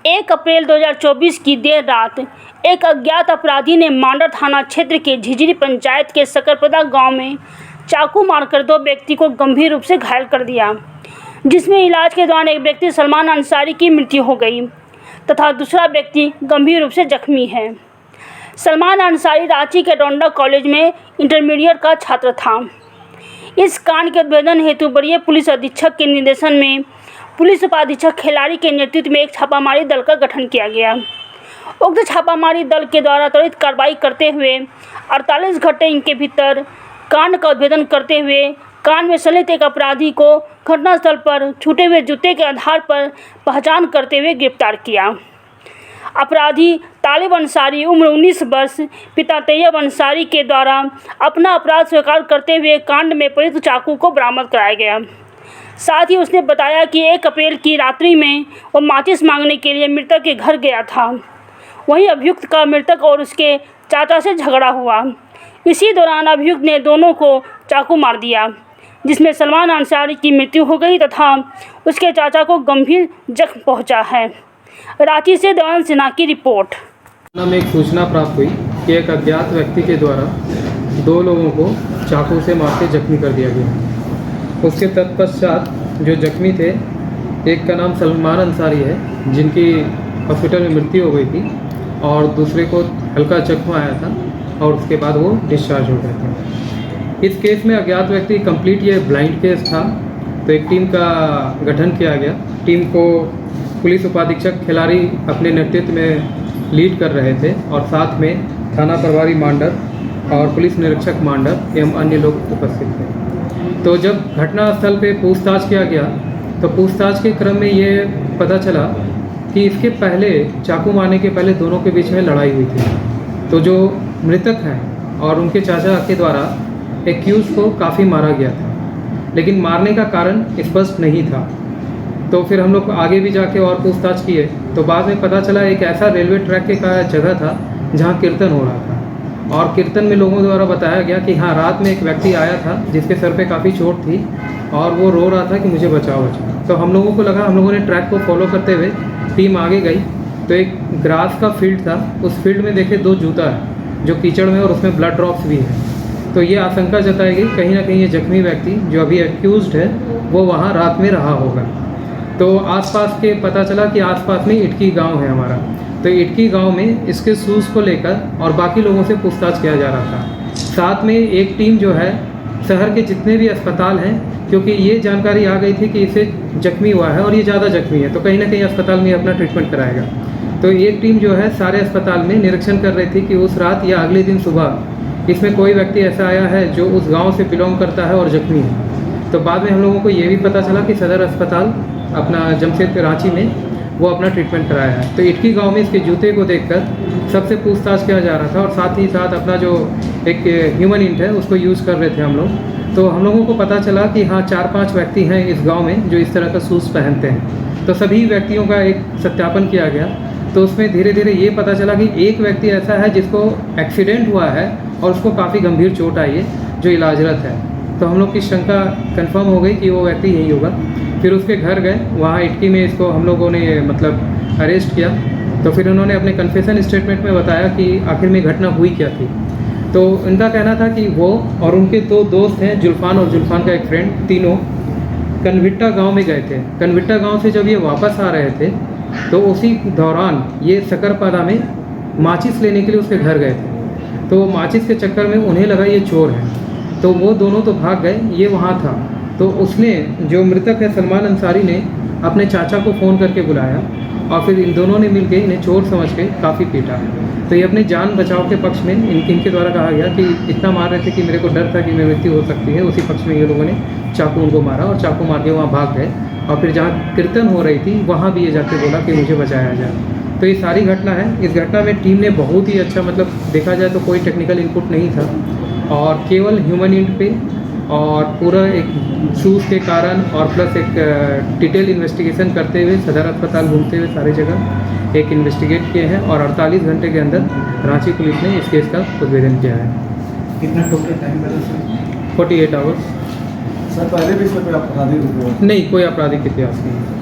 1 अप्रैल 2024 की देर रात एक अज्ञात अपराधी ने मांडर थाना क्षेत्र के झिझरी पंचायत के सकरपदा गांव में चाकू मारकर 2 व्यक्ति को गंभीर रूप से घायल कर दिया, जिसमें इलाज के दौरान एक व्यक्ति सलमान अंसारी की मृत्यु हो गई तथा दूसरा व्यक्ति गंभीर रूप से जख्मी है। सलमान अंसारी रांची के डोंडा कॉलेज में इंटरमीडिएट का छात्र था। इस कांड के उद्भेदन हेतु वरीय पुलिस अधीक्षक के निर्देशन में पुलिस उपाधीक्षक खिलाड़ी के नेतृत्व में एक छापामारी दल का गठन किया गया। उक्त छापामारी दल के द्वारा त्वरित कार्रवाई करते हुए 48 घंटे इनके भीतर कांड का उद्भेदन करते हुए कांड में संलिप्त एक अपराधी को घटनास्थल पर छूटे हुए जूते के आधार पर पहचान करते हुए गिरफ्तार किया। अपराधी तालिब अंसारी उम्र 19 वर्ष पिता तैयब अंसारी के द्वारा अपना अपराध स्वीकार करते हुए कांड में प्रयुक्त चाकू को बरामद कराया गया। साथ ही उसने बताया कि 1 अप्रैल की रात्रि में वो माचिस मांगने के लिए मृतक के घर गया था। वहीं अभियुक्त का मृतक और उसके चाचा से झगड़ा हुआ। इसी दौरान अभियुक्त ने दोनों को चाकू मार दिया, जिसमें सलमान अंसारी की मृत्यु हो गई तथा उसके चाचा को गंभीर जख्म पहुंचा है। रांची से देवानंद सिन्हा की रिपोर्ट। में एक सूचना प्राप्त हुई कि एक अज्ञात व्यक्ति के द्वारा 2 लोगों को चाकू से मार के जख्मी कर दिया गया। उसके तत्पश्चात जो जख्मी थे, एक का नाम सलमान अंसारी है जिनकी हॉस्पिटल में मृत्यु हो गई थी और दूसरे को हल्का जख्म आया था और उसके बाद वो डिस्चार्ज हो गए थे। इस केस में अज्ञात व्यक्ति कंप्लीट ये ब्लाइंड केस था, तो एक टीम का गठन किया गया। टीम को पुलिस उपाधीक्षक खिलाड़ी अपने नेतृत्व में लीड कर रहे थे और साथ में थाना प्रभारी मांडर और पुलिस निरीक्षक मांडर एवं अन्य लोग उपस्थित थे। तो जब घटनास्थल पे पूछताछ किया गया तो पूछताछ के क्रम में ये पता चला कि इसके पहले चाकू मारने के पहले दोनों के बीच में लड़ाई हुई थी। तो जो मृतक हैं और उनके चाचा के द्वारा एक्यूज को काफ़ी मारा गया था, लेकिन मारने का कारण स्पष्ट नहीं था। तो फिर हम लोग आगे भी जाके और पूछताछ किए तो बाद में पता चला एक ऐसा रेलवे ट्रैक के का जगह था जहाँ कीर्तन हो रहा था और कीर्तन में लोगों द्वारा बताया गया कि हाँ, रात में एक व्यक्ति आया था जिसके सर पे काफ़ी चोट थी और वो रो रहा था कि मुझे बचाओ बचाओ। तो हम लोगों को लगा, हम लोगों ने ट्रैक को फॉलो करते हुए टीम आगे गई तो एक ग्रास का फील्ड था। उस फील्ड में देखे 2 जूता है जो कीचड़ में और उसमें ब्लड ड्रॉप्स भी है। तो ये आशंका जताई गई कहीं ना कहीं ये जख्मी व्यक्ति जो अभी एक्यूज्ड है वो वहाँ रात में रहा होगा। तो आसपास के पता चला कि आसपास में इटकी गांव है हमारा, तो इटकी गांव में इसके शूज़ को लेकर और बाकी लोगों से पूछताछ किया जा रहा था। साथ में एक टीम जो है शहर के जितने भी अस्पताल हैं, क्योंकि ये जानकारी आ गई थी कि इसे जख्मी हुआ है और ये ज़्यादा जख्मी है तो कहीं ना कहीं अस्पताल में अपना ट्रीटमेंट कराएगा। तो एक टीम जो है सारे अस्पताल में निरीक्षण कर रही थी कि उस रात या अगले दिन सुबह इसमें कोई व्यक्ति ऐसा आया है जो उस गाँव से बिलोंग करता है और जख्मी है। तो बाद में हम लोगों को ये भी पता चला कि सदर अस्पताल अपना जमशेदपुर रांची में वो अपना ट्रीटमेंट कराया है। तो इटकी गांव में इसके जूते को देखकर सबसे पूछताछ किया जा रहा था और साथ ही साथ अपना जो एक ह्यूमन इंट है उसको यूज़ कर रहे थे हम लोग। तो हम लोगों को पता चला कि हाँ, 4-5 व्यक्ति हैं इस गांव में जो इस तरह का शूज़ पहनते हैं। तो सभी व्यक्तियों का एक सत्यापन किया गया तो उसमें धीरे धीरे ये पता चला कि एक व्यक्ति ऐसा है जिसको एक्सीडेंट हुआ है और उसको काफ़ी गंभीर चोट आई है जो इलाजरत है। तो हम लोग की शंका कंफर्म हो गई कि वो व्यक्ति यही होगा। फिर उसके घर गए, वहाँ इटकी में इसको हम लोगों ने मतलब अरेस्ट किया। तो फिर उन्होंने अपने कन्फेशन स्टेटमेंट में बताया कि आखिर में घटना हुई क्या थी। तो इनका कहना था कि वो और उनके 2 दोस्त हैं, जुल्फान और जुल्फान का एक फ्रेंड, तीनों कनविट्टा गांव में गए थे। कनविट्टा गांव से जब ये वापस आ रहे थे तो उसी दौरान ये सकरपदा में माचिस लेने के लिए उसके घर गए थे। तो माचिस के चक्कर में उन्हें लगा ये चोर है, तो वो दोनों तो भाग गए, ये वहाँ था। तो उसने जो मृतक है सलमान अंसारी ने अपने चाचा को फ़ोन करके बुलाया और फिर इन दोनों ने मिलकर इन्हें चोर समझ के काफ़ी पीटा। तो ये अपने जान बचाव के पक्ष में इनके द्वारा कहा गया कि इतना मार रहे थे कि मेरे को डर था कि मेरी मृत्यु हो सकती है। उसी पक्ष में ये लोगों ने चाकू उनको मारा और चाकू मार के वहाँ भाग गए और फिर जहाँ कीर्तन हो रही थी वहाँ भी ये जाके बोला कि मुझे बचाया जाए। तो ये सारी घटना है। इस घटना में टीम ने बहुत ही अच्छा, मतलब देखा जाए तो कोई टेक्निकल इनपुट नहीं था और केवल ह्यूमन इंट पे और पूरा एक शूज़ के कारण और प्लस एक डिटेल इन्वेस्टिगेशन करते हुए सदर अस्पताल घूमते हुए सारी जगह एक इन्वेस्टिगेट किए हैं और 48 घंटे के अंदर रांची पुलिस ने इस केस का उद्भेदन किया है। कितना टोटल टाइम लगा सर? 48 आवर्स। सर पहले भी इसमें कोई आपराधिक नहीं, कोई आपराधिक इतिहास नहीं।